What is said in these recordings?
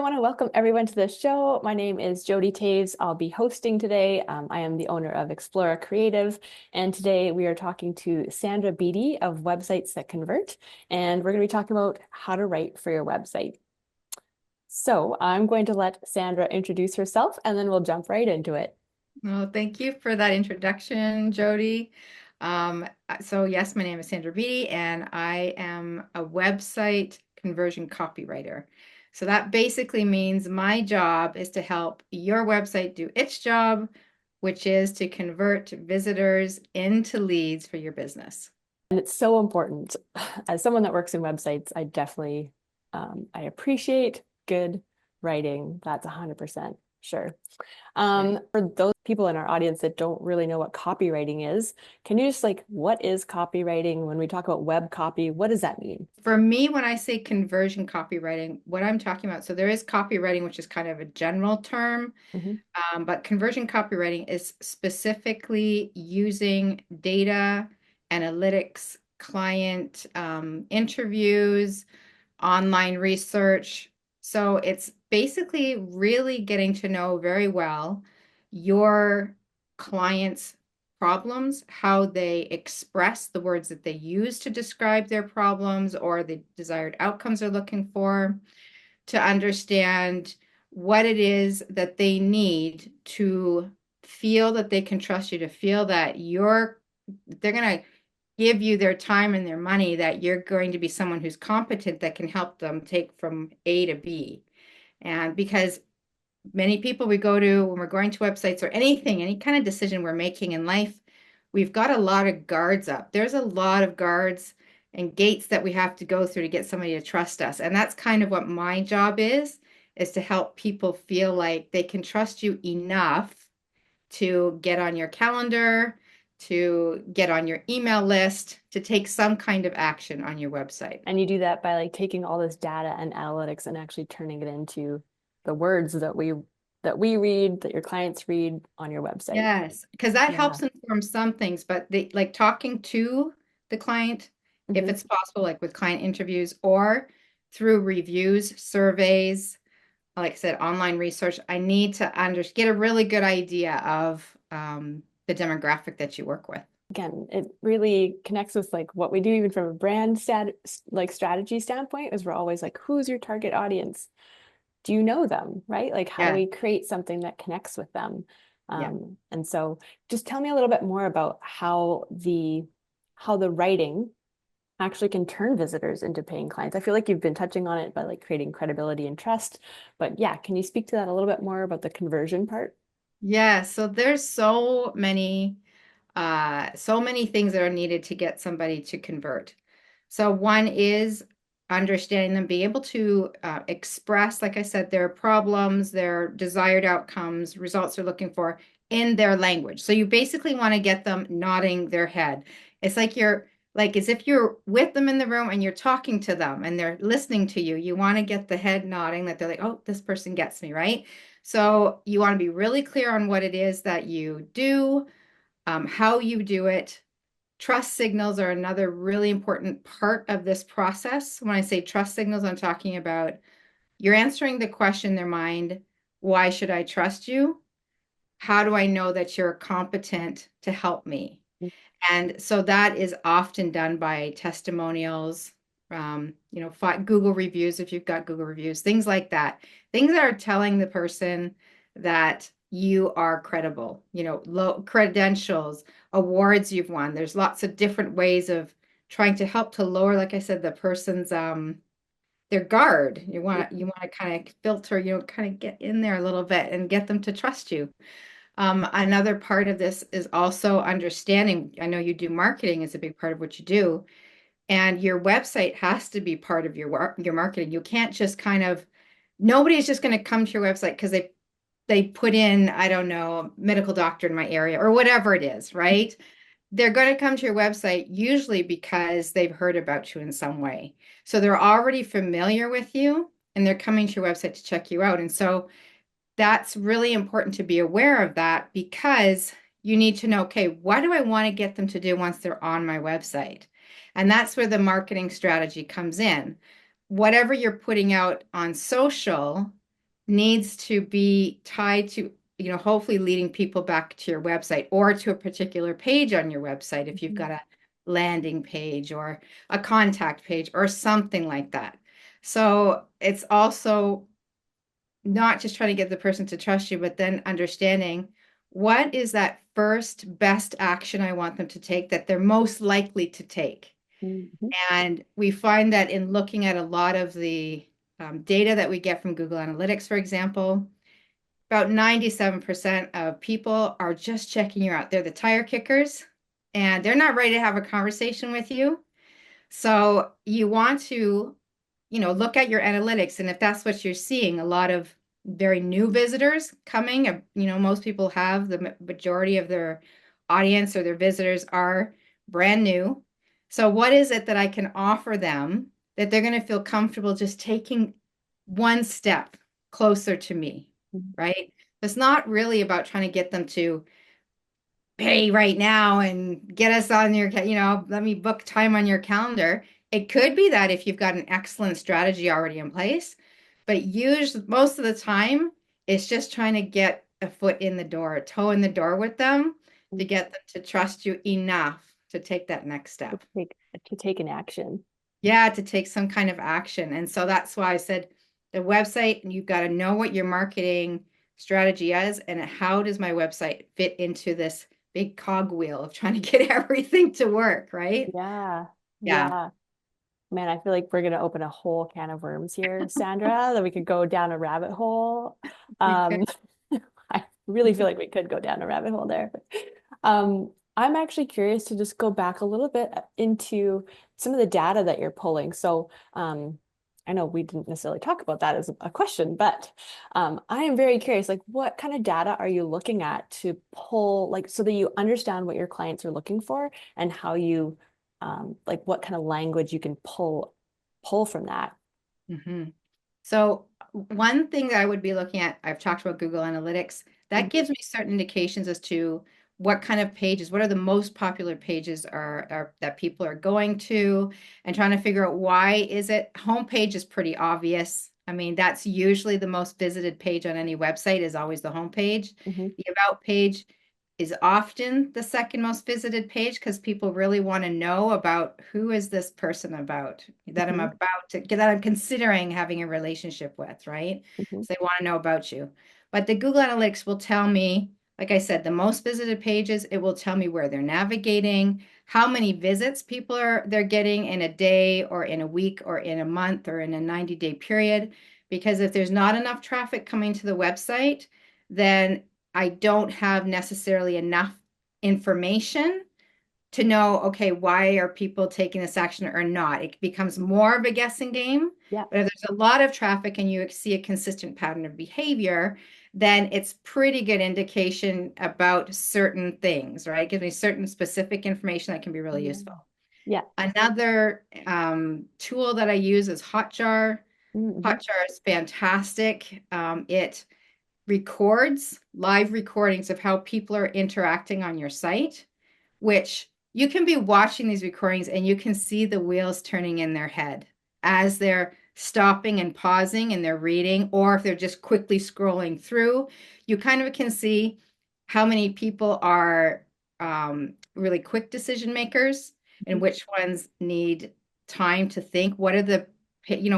I want to welcome everyone to the show. My name is Jodi Taves. I'll be hosting today. I am the owner of Explora Creative, and today we are talking to Sandra Beatty of Websites That Convert, and we're going to be talking about how to write for your website. So I'm going to let Sandra introduce herself, and then we'll jump right into it. Well, thank you for that introduction, Jody. So yes, my name is Sandra Beatty, and I am a website conversion copywriter. So that basically means my job is to help your website do its job, which is to convert visitors into leads for your business. And it's so important. As someone that works in websites, I definitely I appreciate good writing. That's 100% sure. Yeah. For those people in our audience that don't really know what copywriting is, can you just what is copywriting? When we talk about web copy, what does that mean? For me, when I say conversion copywriting, what I'm talking about, so there is copywriting, which is kind of a general term. Mhm. But conversion copywriting is specifically using data, analytics, client interviews, online research. So it's basically really getting to know very well your clients' problems, how they express the words that they use to describe their problems or the desired outcomes they're looking for, to understand what it is that they need to feel that they can trust you, to feel that they're going to give you their time and their money, that you're going to be someone who's competent that can help them take from A to B. And because many people we go to when we're going to websites or anything, any kind of decision we're making in life, we've got a lot of guards up. There's a lot of guards and gates that we have to go through to get somebody to trust us. And that's kind of what my job is to help people feel like they can trust you enough to get on your calendar, to get on your email list, to take some kind of action on your website. And you do that by taking all this data and analytics and actually turning it into the words that we read, that your clients read on your website. Yes, because that Yeah. helps inform some things, but they like talking to the client, if Mhm. it's possible, like with client interviews or through reviews, surveys, like I said, online research. I need to get a really good idea of the demographic that you work with. Again, it really connects with what we do even from a brand strategy standpoint is we're always who's your target audience? Do you know them, right? How do Yeah, we create something that connects with them? yeah. And so just tell me a little bit more about how the writing actually can turn visitors into paying clients. I feel like you've been touching on it by creating credibility and trust. But yeah, can you speak to that a little bit more about the conversion part? Yeah, so there's so many things that are needed to get somebody to convert. So one is understanding them, be able to express, like I said, their problems, their desired outcomes, results they're looking for in their language. So you basically want to get them nodding their head. It's like as if you're with them in the room and you're talking to them and they're listening to you. You want to get the head nodding that they're like, oh, this person gets me, right? So you want to be really clear on what it is that you do, how you do it. Trust signals are another really important part of this process. When I say trust signals, I'm talking about you're answering the question in their mind, why should I trust you? How do I know that you're competent to help me? And so that is often done by testimonials, Google reviews, if you've got Google reviews, things like that. Things that are telling the person that you are credible, low credentials, awards you've won. There's lots of different ways of trying to help to lower, like I said, the person's their guard. You want to kind of filter, kind of get in there a little bit and get them to trust you. Another part of this is also understanding. I know you do marketing is a big part of what you do, and your website has to be part of your marketing. You can't just nobody's just going to come to your website because they put in, I don't know, medical doctor in my area or whatever it is, right? They're going to come to your website usually because they've heard about you in some way. So they're already familiar with you and they're coming to your website to check you out. And so that's really important to be aware of that because you need to know, okay, what do I want to get them to do once they're on my website? And that's where the marketing strategy comes in. Whatever you're putting out on social, needs to be tied to, hopefully leading people back to your website or to a particular page on your website if you've Mhm. got a landing page or a contact page or something like that. So it's also not just trying to get the person to trust you, but then understanding what is that first best action I want them to take that they're most likely to take. Mhm. And we find that in looking at a lot of the data that we get from Google Analytics, for example, about 97% of people are just checking you out. They're the tire kickers and they're not ready to have a conversation with you. So you want to, look at your analytics. And if that's what you're seeing, a lot of very new visitors coming, most people have the majority of their audience or their visitors are brand new. So what is it that I can offer them that they're going to feel comfortable just taking one step closer to me, Mhm. right? It's not really about trying to get them to pay right now and get us on your, let me book time on your calendar. It could be that if you've got an excellent strategy already in place, but usually most of the time it's just trying to get a foot in the door, a toe in the door with them to get them to trust you enough to take that next To step. take an action. Yeah, to take some kind of action. And so that's why I said the website, and you've got to know what your marketing strategy is and how does my website fit into this big cogwheel of trying to get everything to work, right? Yeah. Yeah. Yeah. Man, I feel like we're gonna open a whole can of worms here, Sandra, that we could go down a rabbit hole. We could. Um, I really feel like we could go down a rabbit hole there. I'm actually curious to just go back a little bit into some of the data that you're pulling. So, I know we didn't necessarily talk about that as a question, but I am very curious, like what kind of data are you looking at to pull, like so that you understand what your clients are looking for and how you like what kind of language you can pull from that. Mhm. So one thing that I would be looking at, I've talked about Google Analytics, that Mhm. gives me certain indications as to what kind of pages, what are the most popular pages are that people are going to and trying to figure out why is it. Homepage is pretty obvious. I mean, that's usually the most visited page on any website is always the homepage. Mhm. The about page is often the second most visited page because people really want to know about who is this person about that I'm Mhm. about to that I'm considering having a relationship with, right? Mhm. So they want to know about you. But the Google Analytics will tell me, like I said, the most visited pages, it will tell me where they're navigating, how many visits people are they're getting in a day or in a week or in a month or in a 90-day period. Because if there's not enough traffic coming to the website, then I don't have necessarily enough information to know, okay, why are people taking this action or not? It becomes more of a guessing game. Yeah. But if there's a lot of traffic and you see a consistent pattern of behavior, then it's pretty good indication about certain things, right? It gives me certain specific information that can be really Yeah. useful. Yeah. Another tool that I use is Hotjar. Mhm. Hotjar is fantastic. It records live recordings of how people are interacting on your site, which you can be watching these recordings and you can see the wheels turning in their head as they're stopping and pausing and they're reading, or if they're just quickly scrolling through, you kind of can see how many people are really quick decision makers and Mhm. which ones need time to think. What are the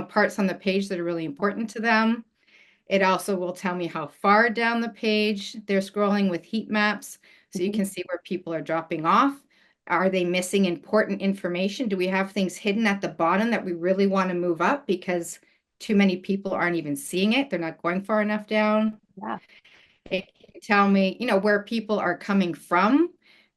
parts on the page that are really important to them? It also will tell me how far down the page they're scrolling with heat maps so you Mhm. can see where people are dropping off. Are they missing important information? Do we have things hidden at the bottom that we really want to move up because too many people aren't even seeing it? They're not going far enough down. Yeah. It can tell me, where people are coming from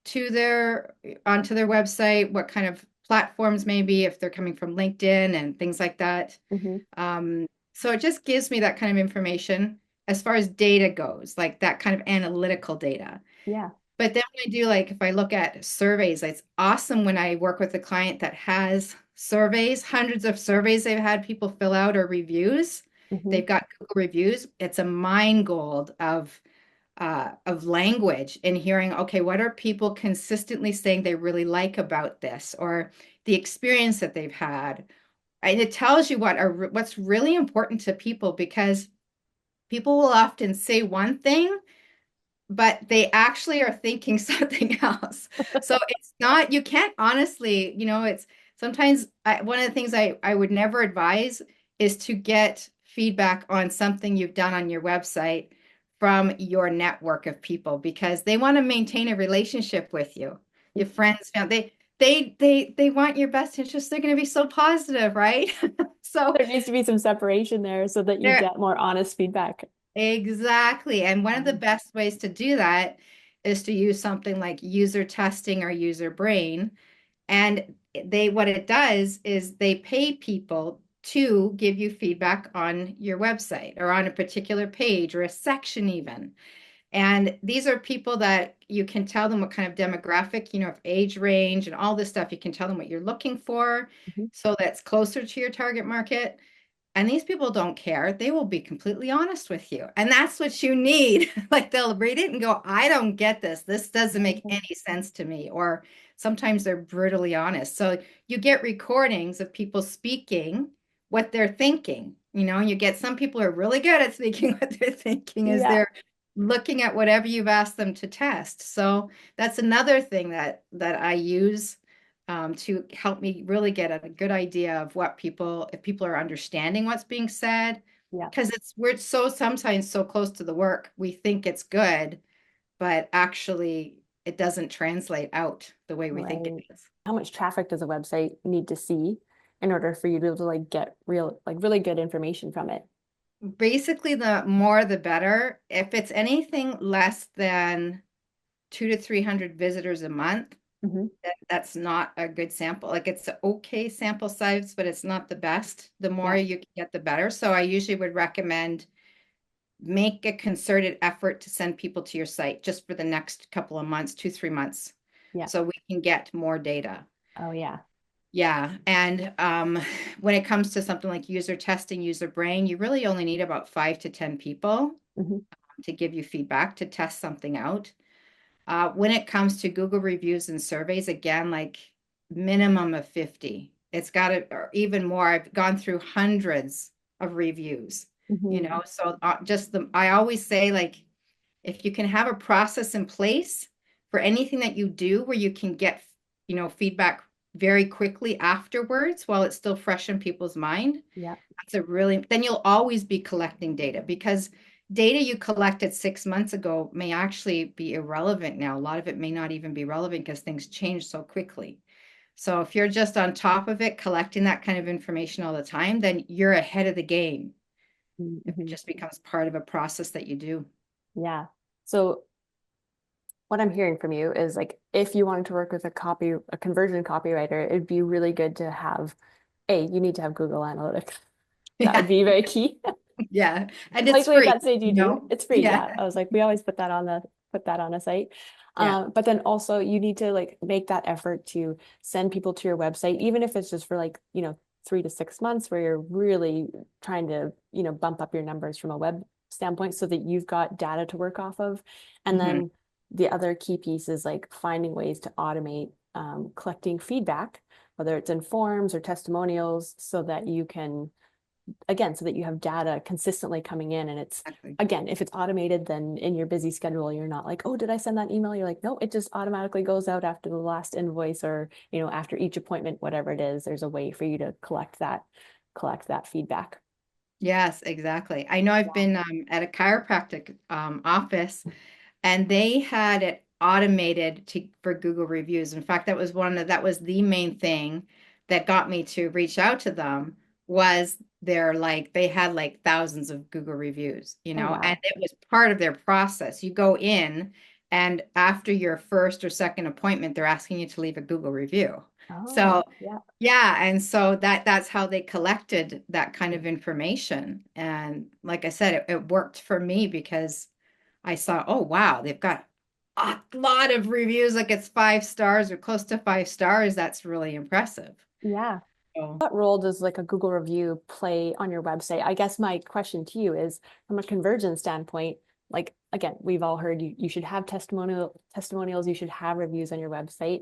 to their onto their website, what kind of platforms maybe if they're coming from LinkedIn and things like that. Mhm. So it just gives me that kind of information as far as data goes, like that kind of analytical data. Yeah. But then when I do, like, if I look at surveys, it's awesome when I work with a client that has surveys, hundreds of surveys they've had people fill out or reviews. Mhm. They've got Google reviews. It's a mine gold of language and hearing, okay, what are people consistently saying they really like about this or the experience that they've had, and it tells you what's really important to people because people will often say one thing, but they actually are thinking something else. So it's not, you can't honestly, it's sometimes one of the things I would never advise is to get feedback on something you've done on your website from your network of people because they want to maintain a relationship with you. Your friends, they want your best interest. They're going to be so positive, right? So There needs to be some separation there so that you they're get more honest feedback. exactly. And one of the Um, best ways to do that is to use something like user testing or user brain. And what it does is they pay people to give you feedback on your website or on a particular page or a section even. And these are people that you can tell them what kind of demographic, of age range and all this stuff. You can tell them what you're looking for. mhm. So that's closer to your target market. And these people don't care. They will be completely honest with you. And that's what you need. Like they'll read it and go, I don't get this. This doesn't make any sense to me. Or sometimes they're brutally honest. So you get recordings of people speaking what they're thinking, and you get some people are really good at speaking what they're thinking as Yeah, they're looking at whatever you've asked them to test. So that's another thing that I use to help me really get a good idea of if people are understanding what's being said. yeah, Because we're so sometimes so close to the work, we think it's good, but actually it doesn't translate out the way we think it right. is. How much traffic does a website need to see in order for you to be able to like get real, like really good information from it? Basically, the more the better. If it's anything less than 200 to 300 visitors a month, Hmm. that's not a good sample. Like it's an okay sample size, but it's not the best. The more Yeah, you can get, the better. So I usually would recommend make a concerted effort to send people to your site just for the next couple of months, 2, 3 months, yeah. so we can get more data. Oh, yeah. Yeah. And when it comes to something like user testing, user brain, you really only need about 5 to 10 people Hmm. to give you feedback to test something out. When it comes to Google reviews and surveys, again, like minimum of 50. It's got to, or even more. I've gone through hundreds of reviews, Hmm. so I always say, like, if you can have a process in place for anything that you do where you can get, feedback very quickly afterwards while it's still fresh in people's mind, Yeah. then you'll always be collecting data because data you collected 6 months ago may actually be irrelevant now. A lot of it may not even be relevant because things change so quickly. So if you're just on top of it, collecting that kind of information all the time, then you're ahead of the game. If it Hmm. just becomes part of a process that you do. Yeah. So what I'm hearing from you is like if you wanted to work with a conversion copywriter, it'd be really good to have you need to have Google Analytics. That would Yeah. be very key. Yeah. And it's Likely at free, that stage you do. It's free, Yeah. yeah. I was like, we always put that on a site. Yeah. But then also you need to like make that effort to send people to your website, even if it's just for like, 3 to 6 months where you're really trying to, bump up your numbers from a web standpoint so that you've got data to work off of. And Mhm. then the other key piece is like finding ways to automate collecting feedback, whether it's in forms or testimonials, so that you can again, so that you have data consistently coming in. And it's, Exactly. again, if it's automated, then in your busy schedule, you're not like, oh, did I send that email? You're like, no, it just automatically goes out after the last invoice or, after each appointment, whatever it is, there's a way for you to collect that feedback. Yes, exactly. I know I've Yeah. been at a chiropractic office and they had it automated for Google reviews. In fact, that was the main thing that got me to reach out to them was they had like thousands of Google reviews, Oh, and wow. it was part of their process. You go in and after your first or second appointment, they're asking you to leave a Google review. So Oh, yeah. yeah, and so that's how they collected that kind of information. And like I said, it worked for me because I saw, oh wow, they've got a lot of reviews, like it's 5 stars or close to 5 stars. That's really impressive. Yeah. So What role does like a Google review play on your website? I guess my question to you is from a conversion standpoint, like again, we've all heard you should have testimonials, you should have reviews on your website.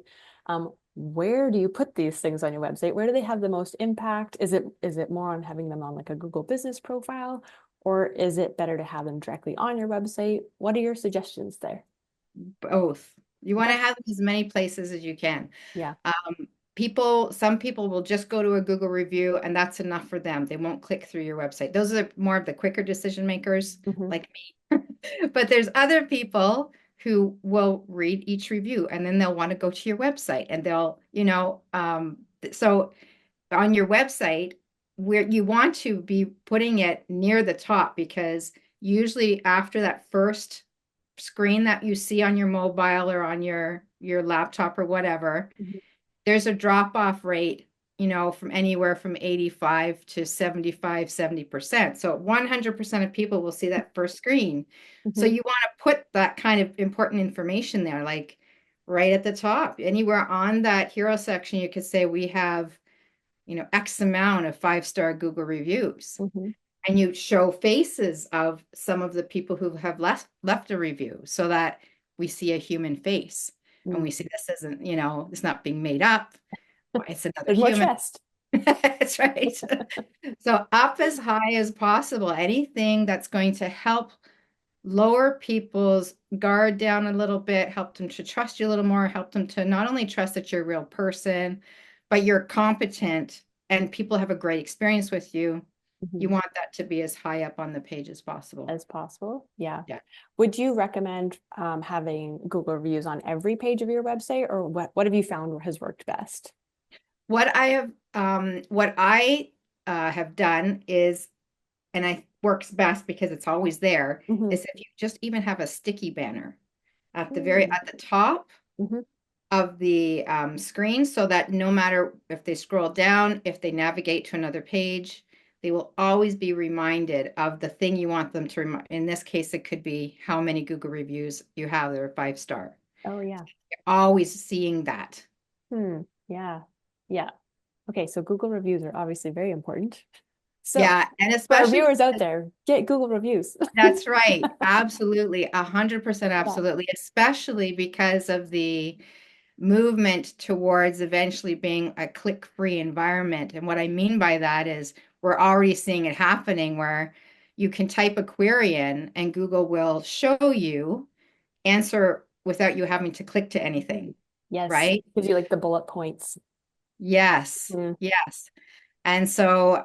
Where do you put these things on your website? Where do they have the most impact? Is it more on having them on like a Google business profile? or is it better to have them directly on your website? What are your suggestions there? Both. You want Okay. to have them as many places as you can. Yeah. Some people will just go to a Google review and that's enough for them. They won't click through your website. Those are more of the quicker decision makers Hmm. like me. But there's other people who will read each review and then they'll want to go to your website and so on your website where you want to be putting it near the top because usually after that first screen that you see on your mobile or on your laptop or whatever, there's a drop off rate, from anywhere from 85 to 75, 70%. So 100% of people will see that first screen. So Hmm. you want to put that kind of important information there, like right at the top. Anywhere on that hero section, you could say we have, X amount of 5-star Google reviews. Hmm. And you show faces of some of the people who have left a review so that we see a human face and Mm. we see this isn't, it's not being made up. It's another There's more human. trust. That's right. So up as high as possible, anything that's going to help lower people's guard down a little bit, help them to trust you a little more, help them to not only trust that you're a real person, but you're competent and people have a great experience with you. You Mhm. want that to be as high up on the page as possible. As possible. Yeah. Yeah. Would you recommend having Google reviews on every page of your website, or what have you found has worked best? What I have done is, and I works best because it's always there, Hmm. is if you just even have a sticky banner Mm. at the top Hmm. of the screen so that no matter if they scroll down, if they navigate to another page, they will always be reminded of the thing you want them to remind. In this case, it could be how many Google reviews you have that are 5-star. Oh, yeah. You're always seeing that. Hmm. Yeah. Yeah. Okay, so Google reviews are obviously very important. So Yeah, and for our especially viewers out there, get Google reviews. that's right. Absolutely. 100% Yeah. absolutely. Especially because of the movement towards eventually being a click-free environment. And what I mean by that is we're already seeing it happening where you can type a query in and Google will show you answer without you having to click to anything, Mm. Yes. right? Gives you like the bullet points. Yes. Mm. Yes. And so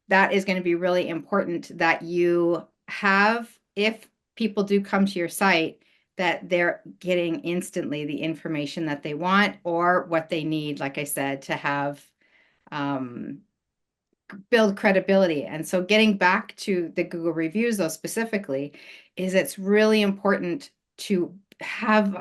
that is going to be really important that you have, if people do come to your site, that they're getting instantly the information that they want or what they need, like I said, to have um, build credibility. And so getting back to the Google reviews, though, specifically, is it's really important to have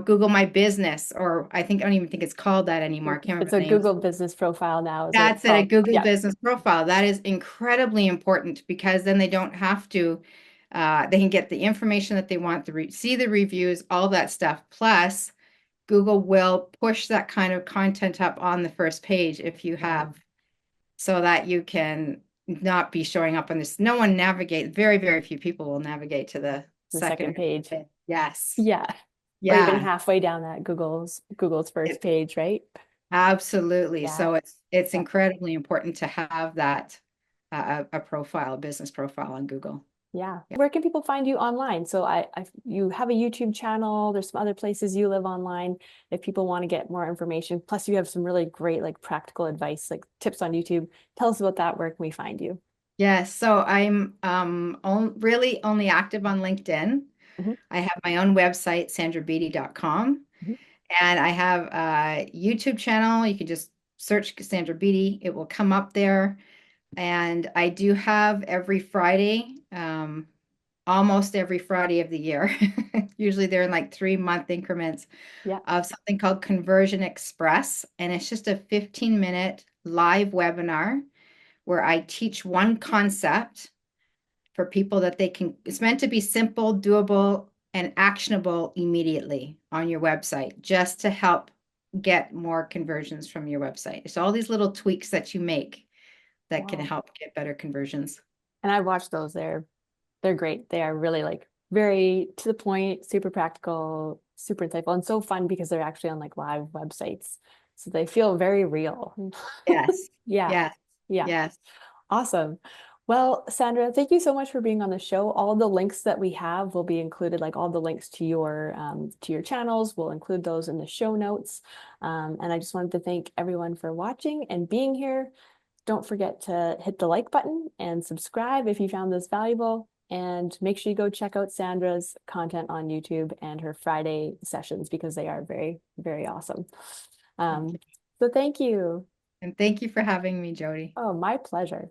Google My Business, or I don't even think it's called that anymore. I can't It's remember a the name. Google business profile now, is what it's That's at a called. Google Yeah. business profile. That is incredibly important because then they don't have to, they can get the information that they want, see the reviews, all that stuff. Plus, Google will push that kind of content up on the first page if you have, so that you can not be showing up on this. No one navigate, very, very few people will navigate to the The second. second page. Yes. Yeah. Or even Yeah. halfway down that Google's first page, right? Absolutely. Yeah. So it's Yeah. incredibly important to have that a profile, a business profile on Google. Yeah. Yeah. Where can people find you online? So you have a YouTube channel. There's some other places you live online if people want to get more information. Plus, you have some really great like practical advice, like tips on YouTube. Tell us about that. Where can we find you? Yes. So I'm really only active on LinkedIn. Mhm. I have my own website, sandrabeatty.com, Mhm. and I have a YouTube channel. You can just search Sandra Beatty. It will come up there. And I do have every Friday, almost every Friday of the year. Usually they're in like 3-month increments Yeah. of something called Conversion Express. And it's just a 15-minute live webinar where I teach one concept for people that it's meant to be simple, doable, and actionable immediately on your website, just to help get more conversions from your website. It's all these little tweaks that you make that can Wow. help get better conversions. And I watched those. They're great. They are really like very to the point, super practical, super insightful, and so fun because they're actually on like live websites. So they feel very real. Yes, Yeah. yes, Yeah. yes. Awesome. Well, Sandra, thank you so much for being on the show. All the links that we have will be included, like all the links to your channels. We'll include those in the show notes. And I just wanted to thank everyone for watching and being here. Don't forget to hit the like button and subscribe if you found this valuable. And make sure you go check out Sandra's content on YouTube and her Friday sessions because they are very, very awesome. Thank Um, you. so thank you. And thank you for having me, Jodi. Oh, my pleasure.